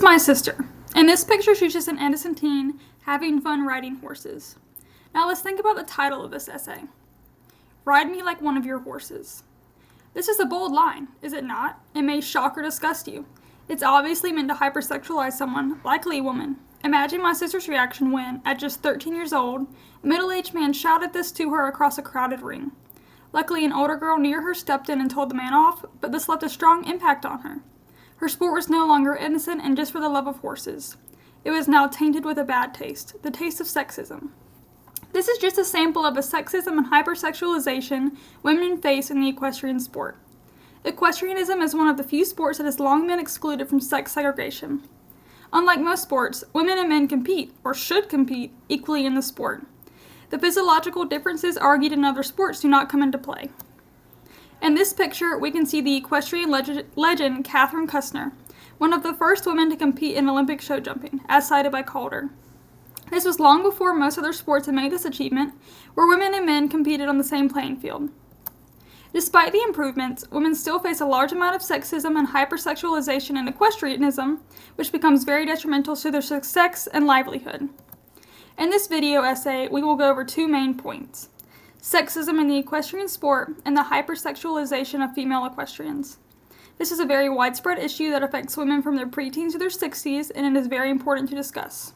My sister. In this picture, she's just an innocent teen having fun riding horses. Now let's think about the title of this essay. Ride me like one of your horses. This is a bold line, is it not? It may shock or disgust you. It's obviously meant to hypersexualize someone, likely a woman. Imagine my sister's reaction when, at just 13 years old, a middle-aged man shouted this to her across a crowded ring. Luckily, an older girl near her stepped in and told the man off, but this left a strong impact on her. Her sport was no longer innocent and just for the love of horses. It was now tainted with a bad taste, the taste of sexism. This is just a sample of the sexism and hypersexualization women face in the equestrian sport. Equestrianism is one of the few sports that has long been excluded from sex segregation. Unlike most sports, women and men compete, or should compete, equally in the sport. The physiological differences argued in other sports do not come into play. In this picture, we can see the equestrian legend Catherine Kussner, one of the first women to compete in Olympic show jumping, as cited by Calder. This was long before most other sports had made this achievement, where women and men competed on the same playing field. Despite the improvements, women still face a large amount of sexism and hypersexualization in equestrianism, which becomes very detrimental to their success and livelihood. In this video essay, we will go over two main points: sexism in the equestrian sport and the hypersexualization of female equestrians. This is a very widespread issue that affects women from their preteens to their 60s, and it is very important to discuss.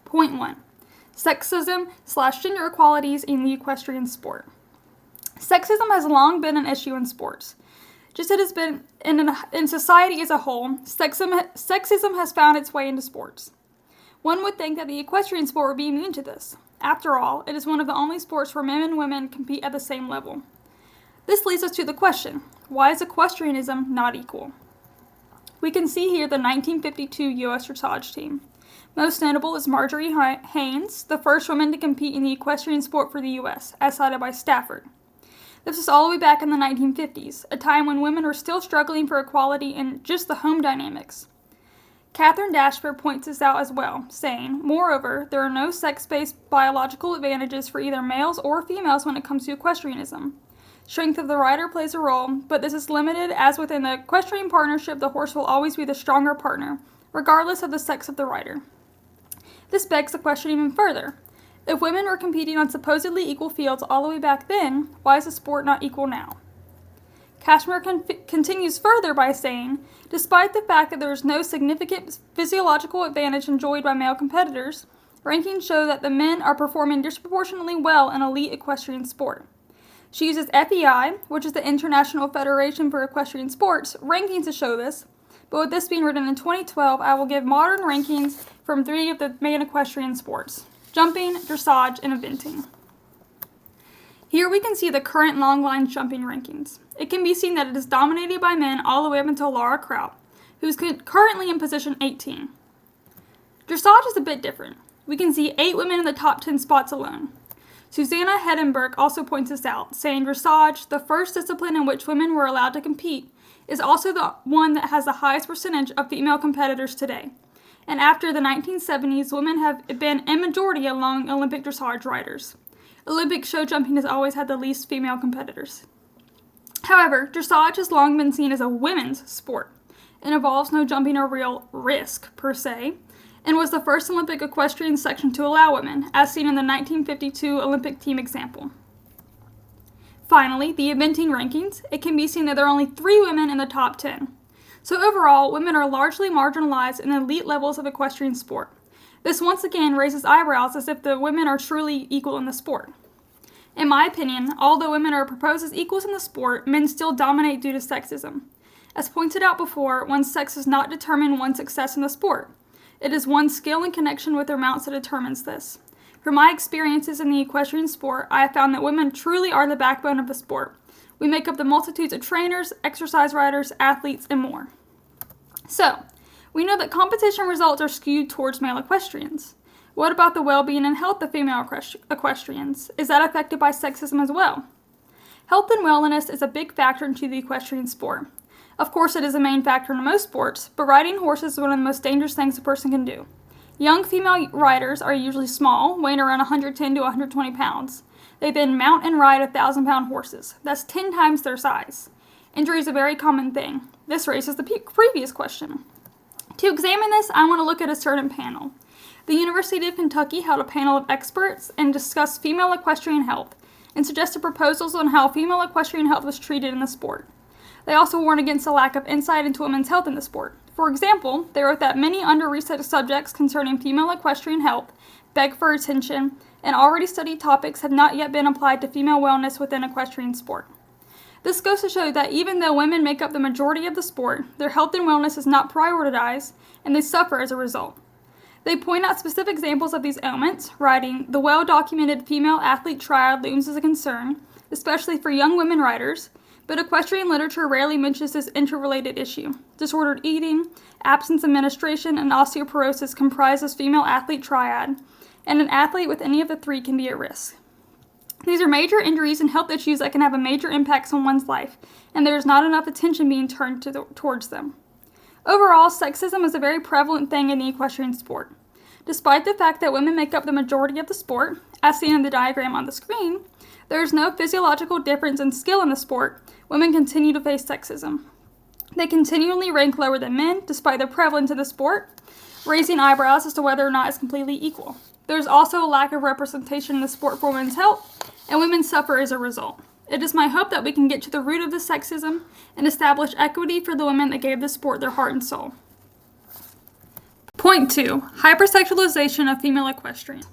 Point 1. Sexism/gender equalities in the equestrian sport. Sexism has long been an issue in sports. Just as it has been in society as a whole, sexism has found its way into sports. One would think that the equestrian sport would be immune to this. After all, it is one of the only sports where men and women compete at the same level. This leads us to the question, why is equestrianism not equal? We can see here the 1952 U.S. dressage team. Most notable is Marjorie Haynes, the first woman to compete in the equestrian sport for the U.S., as cited by Stafford. This is all the way back in the 1950s, a time when women were still struggling for equality in just the home dynamics. Catherine Dashford points this out as well, saying, moreover, there are no sex-based biological advantages for either males or females when it comes to equestrianism. Strength of the rider plays a role, but this is limited as within the equestrian partnership the horse will always be the stronger partner, regardless of the sex of the rider. This begs the question even further. If women were competing on supposedly equal fields all the way back then, why is the sport not equal now? Kashmir continues further by saying, despite the fact that there is no significant physiological advantage enjoyed by male competitors, rankings show that the men are performing disproportionately well in elite equestrian sport. She uses FEI, which is the International Federation for Equestrian Sports, rankings to show this, but with this being written in 2012, I will give modern rankings from 3 of the main equestrian sports: jumping, dressage, and eventing. Here we can see the current long line jumping rankings. It can be seen that it is dominated by men all the way up until Laura Kraut, who is currently in position 18. Dressage is a bit different. We can see 8 women in the top 10 spots alone. Susanna Hedenberg also points this out, saying dressage, the first discipline in which women were allowed to compete, is also the one that has the highest percentage of female competitors today. And after the 1970s, women have been a majority among Olympic dressage riders. Olympic show jumping has always had the least female competitors. However, dressage has long been seen as a women's sport. It involves no jumping or real risk, per se, and was the first Olympic equestrian section to allow women, as seen in the 1952 Olympic team example. Finally, the eventing rankings, it can be seen that there are only 3 women in the top 10. So overall, women are largely marginalized in the elite levels of equestrian sport. This once again raises eyebrows as if the women are truly equal in the sport. In my opinion, although women are proposed as equals in the sport, men still dominate due to sexism. As pointed out before, one's sex does not determine one's success in the sport. It is one's skill and connection with their mounts that determines this. From my experiences in the equestrian sport, I have found that women truly are the backbone of the sport. We make up the multitudes of trainers, exercise riders, athletes, and more. So, we know that competition results are skewed towards male equestrians. What about the well-being and health of female equestrians? Is that affected by sexism as well? Health and wellness is a big factor into the equestrian sport. Of course, it is a main factor in most sports, but riding horses is one of the most dangerous things a person can do. Young female riders are usually small, weighing around 110 to 120 pounds. They then mount and ride 1,000-pound horses. That's 10 times their size. Injury is a very common thing. This raises the previous question. To examine this, I want to look at a certain panel. The University of Kentucky held a panel of experts and discussed female equestrian health and suggested proposals on how female equestrian health was treated in the sport. They also warned against a lack of insight into women's health in the sport. For example, they wrote that many under-researched subjects concerning female equestrian health beg for attention, and already studied topics have not yet been applied to female wellness within equestrian sport. This goes to show that even though women make up the majority of the sport, their health and wellness is not prioritized, and they suffer as a result. They point out specific examples of these ailments, writing, "The well-documented female athlete triad looms as a concern, especially for young women riders, but equestrian literature rarely mentions this interrelated issue. Disordered eating, absence of menstruation, and osteoporosis comprise this female athlete triad, and an athlete with any of the three can be at risk. These are major injuries and health issues that can have a major impact on one's life, and there is not enough attention being turned towards them." Overall, sexism is a very prevalent thing in the equestrian sport. Despite the fact that women make up the majority of the sport, as seen in the diagram on the screen, there is no physiological difference in skill in the sport. Women continue to face sexism. They continually rank lower than men, despite their prevalence in the sport, raising eyebrows as to whether or not it's completely equal. There's also a lack of representation in the sport for women's health, and women suffer as a result. It is my hope that we can get to the root of this sexism and establish equity for the women that gave the sport their heart and soul. Point 2. Hypersexualization of female equestrians.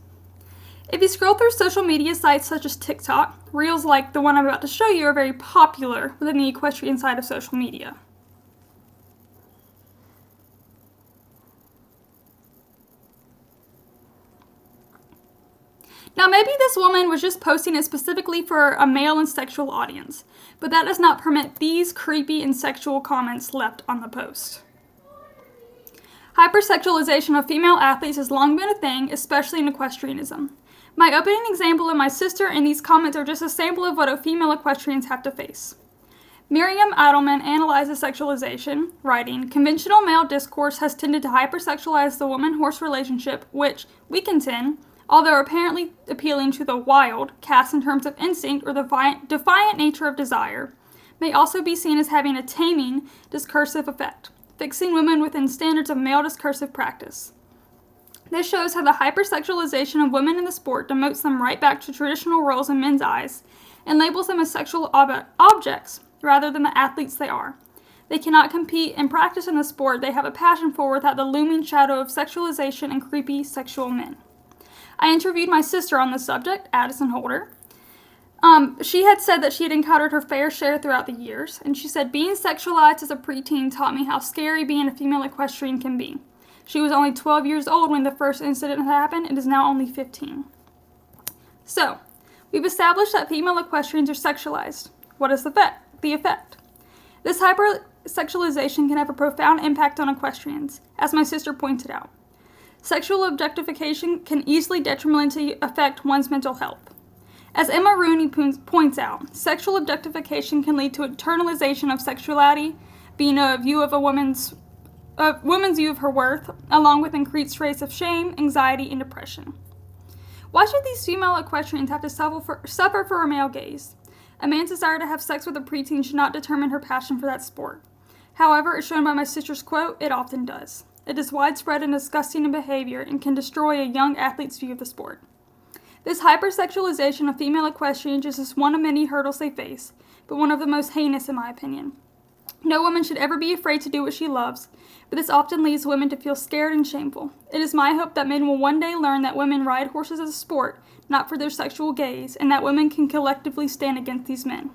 If you scroll through social media sites such as TikTok, reels like the one I'm about to show you are very popular within the equestrian side of social media. Now, maybe this woman was just posting it specifically for a male and sexual audience, but that does not permit these creepy and sexual comments left on the post. Hypersexualization of female athletes has long been a thing, especially in equestrianism. My opening example of my sister and these comments are just a sample of what female equestrians have to face. Miriam Adelman analyzes sexualization, writing, "Conventional male discourse has tended to hypersexualize the woman-horse relationship, which, we contend, although apparently appealing to the wild, cast in terms of instinct or the defiant nature of desire, may also be seen as having a taming discursive effect, fixing women within standards of male discursive practice. This shows how the hypersexualization of women in the sport demotes them right back to traditional roles in men's eyes and labels them as sexual objects rather than the athletes they are. They cannot compete and practice in the sport they have a passion for without the looming shadow of sexualization and creepy sexual men." I interviewed my sister on the subject, Addison Holder. She had said that she had encountered her fair share throughout the years, and she said, "Being sexualized as a preteen taught me how scary being a female equestrian can be. She was only 12 years old when the first incident happened and is now only 15. So, we've established that female equestrians are sexualized. What is the effect? This hypersexualization can have a profound impact on equestrians, as my sister pointed out. Sexual objectification can easily detrimentally affect one's mental health. As Emma Rooney points out, sexual objectification can lead to internalization of sexuality, being a view of a woman's view of her worth, along with increased rates of shame, anxiety, and depression. Why should these female equestrians have to suffer for a male gaze? A man's desire to have sex with a preteen should not determine her passion for that sport. However, as shown by my sister's quote, it often does. It is widespread and disgusting in behavior and can destroy a young athlete's view of the sport. This hypersexualization of female equestrians is just one of many hurdles they face, but one of the most heinous in my opinion. No woman should ever be afraid to do what she loves, but this often leaves women to feel scared and shameful. It is my hope that men will one day learn that women ride horses as a sport, not for their sexual gaze, and that women can collectively stand against these men.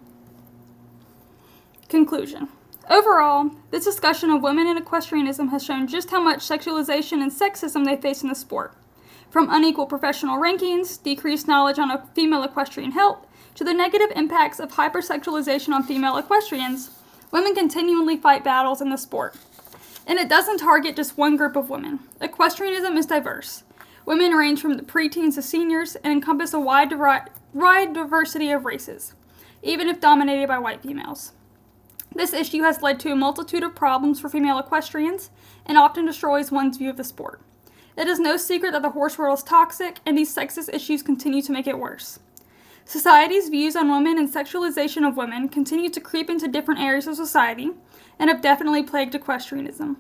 Conclusion. Overall, this discussion of women in equestrianism has shown just how much sexualization and sexism they face in the sport. From unequal professional rankings, decreased knowledge on female equestrian health, to the negative impacts of hypersexualization on female equestrians, women continually fight battles in the sport. And it doesn't target just one group of women. Equestrianism is diverse. Women range from the preteens to seniors and encompass a wide diversity of races, even if dominated by white females. This issue has led to a multitude of problems for female equestrians and often destroys one's view of the sport. It is no secret that the horse world is toxic, and these sexist issues continue to make it worse. Society's views on women and sexualization of women continue to creep into different areas of society and have definitely plagued equestrianism.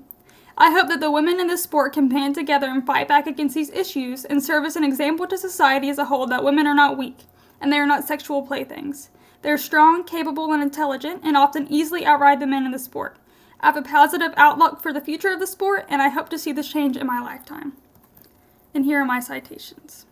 I hope that the women in this sport can band together and fight back against these issues and serve as an example to society as a whole that women are not weak and they are not sexual playthings. They are strong, capable, and intelligent, and often easily outride the men in the sport. I have a positive outlook for the future of the sport, and I hope to see this change in my lifetime. And here are my citations.